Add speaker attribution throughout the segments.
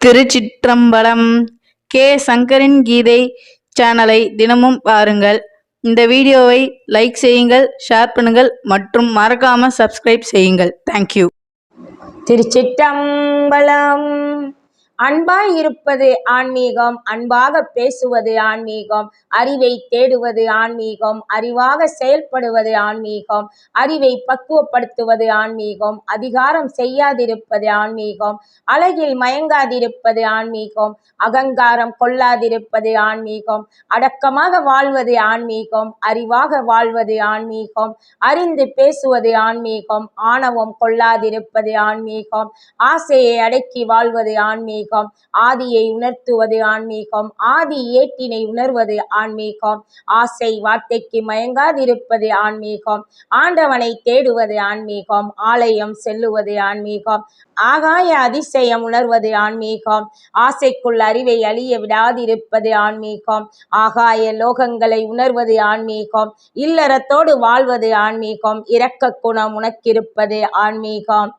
Speaker 1: திருச்சிற்றம்பலம். K. சங்கரின் கீதை சேனலை தினமும் பாருங்கள். இந்த வீடியோவை லைக் செய்யுங்கள், ஷேர் பண்ணுங்கள் மற்றும் மறக்காம சப்ஸ்கிரைப் செய்யுங்கள். தேங்க்யூ.
Speaker 2: திருச்சிற்றம்பலம். அன்பாய் இருப்பது ஆன்மீகம், அன்பாக பேசுவது ஆன்மீகம், அறிவை தேடுவது ஆன்மீகம், அறிவாக செயல்படுவது ஆன்மீகம், அறிவை பக்குவப்படுத்துவது ஆன்மீகம், அதிகாரம் செய்யாதிருப்பது ஆன்மீகம், அழகில் மயங்காதிருப்பது ஆன்மீகம், அகங்காரம் கொள்ளாதிருப்பது ஆன்மீகம், அடக்கமாக வாழ்வது ஆன்மீகம், அறிவாக வாழ்வது ஆன்மீகம், அறிந்து பேசுவது ஆன்மீகம், ஆணவம் கொள்ளாதிருப்பது ஆன்மீகம், ஆசையை அடக்கி வாழ்வது ஆன்மீகம், ஆதியை உணர்த்துவது ஆன்மீகம், ஆதி ஏட்டினை உணர்வது ஆன்மீகம், ஆசை வார்த்தைக்கு மயங்காதிருப்பது ஆன்மீகம், ஆண்டவனை தேடுவது ஆன்மீகம், ஆலயம் செல்லுவது ஆன்மீகம், ஆகாய அதிசயம் உணர்வது ஆன்மீகம், ஆசைக்குள் அறிவை அழிய விடாதிருப்பது ஆன்மீகம், ஆகாய லோகங்களை உணர்வது ஆன்மீகம், இல்லறத்தோடு வாழ்வது ஆன்மீகம், இரக்க குணம் உனக்கிருப்பது ஆன்மீகம்,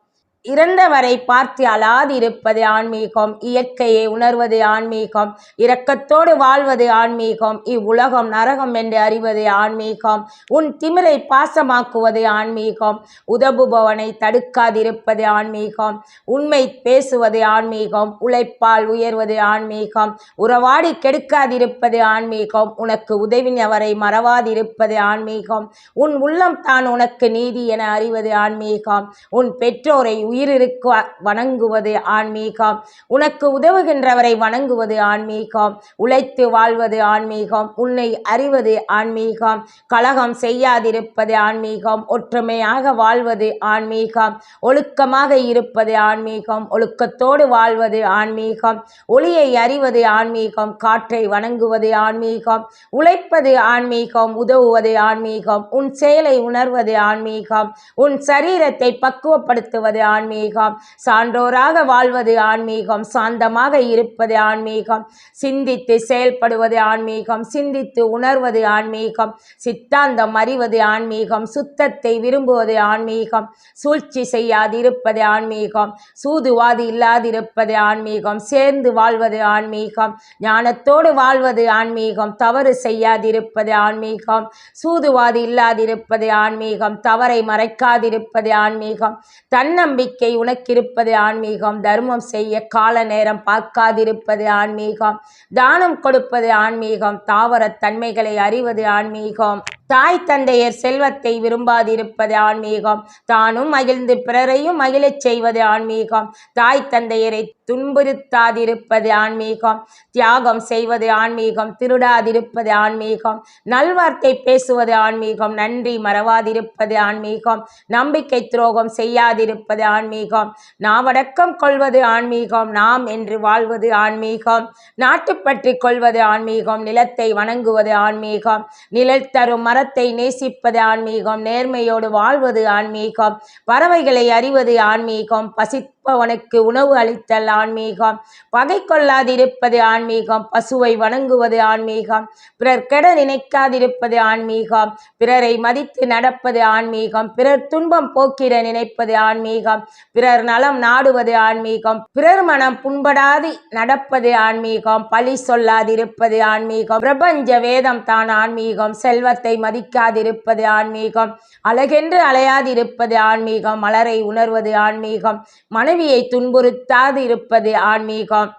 Speaker 2: இறந்தவரை பார்த்து அழாதிருப்பது ஆன்மீகம், இயற்கையை உணர்வது ஆன்மீகம், இரக்கத்தோடு வாழ்வது ஆன்மீகம், இவ்வுலகம் நரகம் என்று அறிவது ஆன்மீகம், உன் திமிரை பாசமாக்குவது ஆன்மீகம், உதவுபவனை தடுக்காதிருப்பது ஆன்மீகம், உண்மை பேசுவது ஆன்மீகம், உழைப்பால் உயர்வது ஆன்மீகம், உறவாடி கெடுக்காதிருப்பது ஆன்மீகம், உனக்கு உதவினவரை மறவாதிருப்பது ஆன்மீகம், உன் உள்ளம் தான் உனக்கு நீதி என அறிவது ஆன்மீகம், உன் பெற்றோரை உயிருக்கு வணங்குவது ஆன்மீகம், உனக்கு உதவுகின்றவரை வணங்குவது ஆன்மீகம், உழைத்து வாழ்வது ஆன்மீகம், உன்னை அறிவது ஆன்மீகம், கலகம் செய்யாதிருப்பது ஆன்மீகம், ஒற்றுமையாக வாழ்வது ஆன்மீகம், ஒழுக்கமாக இருப்பது ஆன்மீகம், ஒழுக்கத்தோடு வாழ்வது ஆன்மீகம், ஒளியை அறிவது ஆன்மீகம், காற்றை வணங்குவது ஆன்மீகம், உழைப்பது ஆன்மீகம், உதவுவது ஆன்மீகம், உன் செயலை உணர்வது ஆன்மீகம், உன் சரீரத்தை பக்குவப்படுத்துவது ஆன்மீகம், சான்றோராக வாழ்வது ஆன்மீகம், சாந்தமாக இருப்பது ஆன்மீகம், சிந்தித்து செயல்படுவது ஆன்மீகம், சிந்தித்து உணர்வது ஆன்மீகம், சித்தாந்தம் அறிவது ஆன்மீகம், சுத்தத்தை விரும்புவது ஆன்மீகம், சூழ்ச்சி செய்யாதிருப்பது ஆன்மீகம், சூதுவாதி இல்லாதிருப்பது ஆன்மீகம், சேர்ந்து வாழ்வது ஆன்மீகம், ஞானத்தோடு வாழ்வது ஆன்மீகம், தவறு செய்யாதிருப்பது ஆன்மீகம், சூதுவாதி இல்லாதிருப்பது ஆன்மீகம், தவறை மறைக்காதிருப்பது ஆன்மீகம், தன்னம்பிக்கை உனக்கிருப்பது ஆன்மீகம், தர்மம் செய்ய கால நேரம் பார்க்காதிருப்பது ஆன்மீகம், தானம் கொடுப்பது ஆன்மீகம், தாவர தன்மைகளை அறிவது ஆன்மீகம், தாய் தந்தையர் செல்வத்தை விரும்பாதிருப்பது ஆன்மீகம், தானும் மகிழ்ந்து பிறரையும் மகிழச் செய்வது ஆன்மீகம், தாய் தந்தையரை துன்புறுத்தாதிருப்பது ஆன்மீகம், தியாகம் செய்வது ஆன்மீகம், திருடாதிருப்பது ஆன்மீகம், நல்வார்த்தை பேசுவது ஆன்மீகம், நன்றி மறவாதிருப்பது ஆன்மீகம், நம்பிக்கை துரோகம் செய்யாதிருப்பது ஆன்மீகம், நாவடக்கம் கொள்வது ஆன்மீகம், நாம் என்று வாழ்வது ஆன்மீகம், நாட்டுப்பற்றி கொள்வது ஆன்மீகம், நிலத்தை வணங்குவது ஆன்மீகம், நிழல் தரும் மரத்தை நேசிப்பது ஆன்மீகம், நேர்மையோடு வாழ்வது ஆன்மீகம், பறவைகளை அறிவது ஆன்மீகம், பசிப்பவனுக்கு உணவு அளித்தல் ஆன்மீகம், பகை கொள்ளாதிருப்பது ஆன்மீகம், பசுவை வணங்குவது ஆன்மீகம், பிறர் கெட நினைக்காதிருப்பது ஆன்மீகம், பிறரை மதித்து நடப்பது ஆன்மீகம், பிறர் துன்பம் போக்கிட நினைப்பது ஆன்மீகம், பிறர் நலம் நாடுவது ஆன்மீகம், பிறர் மனம் புண்படாது நடப்பது ஆன்மீகம், பழி சொல்லாதிருப்பது ஆன்மீகம், பிரபஞ்ச வேதம் தான் ஆன்மீகம், செல்வத்தை மதிக்காதிருப்பது ஆன்மீகம், அழகென்று அலையாதிருப்பது ஆன்மீகம், மலரை உணர்வது ஆன்மீகம், மனைவியை துன்புறுத்தாது இருப்பது ஆன்மீகம்,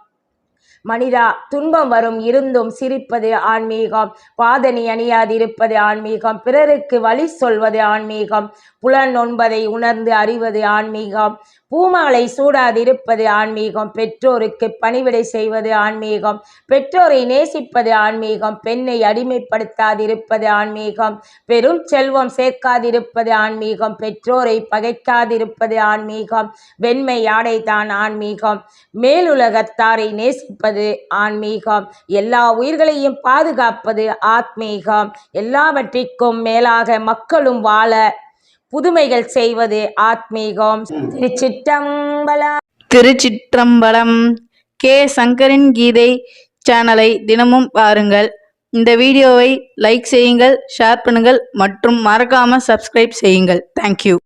Speaker 2: மனிதா துன்பம் வரும் இருந்தும் சிரிப்பது ஆன்மீகம், பாதணி அணியாதிருப்பது ஆன்மீகம், பிறருக்கு வழி சொல்வது ஆன்மீகம், புலன் ஒன்பதை உணர்ந்து அறிவது ஆன்மீகம், பூமாலை சூடாதிருப்பது ஆன்மீகம், பெற்றோருக்கு பணிவிடை செய்வது ஆன்மீகம், பெற்றோரை நேசிப்பது ஆன்மீகம், பெண்ணை அடிமைப்படுத்தாதிருப்பது ஆன்மீகம், பெரும் செல்வம் சேர்க்காதிருப்பது ஆன்மீகம், பெற்றோரை பகைக்காதிருப்பது ஆன்மீகம், வெண்மை ஆடை தான் ஆன்மீகம், மேலுலகத்தாரை நேசிப்பது ஆன்மீகம், எல்லா உயிர்களையும் பாதுகாப்பது ஆத்மீகம், எல்லாவற்றிற்கும் மேலாக மக்களும் வாழ புதுமைகள் செய்வது ஆத்மீகம். திருச்சிற்றம்பலம்.
Speaker 1: திருச்சிற்றம்பலம். கே. சங்கரின் கீதை சேனலை தினமும் பாருங்கள். இந்த வீடியோவை லைக் செய்யுங்கள், ஷேர் பண்ணுங்கள் மற்றும் மறக்காம சப்ஸ்கிரைப் செய்யுங்கள். தேங்க்யூ.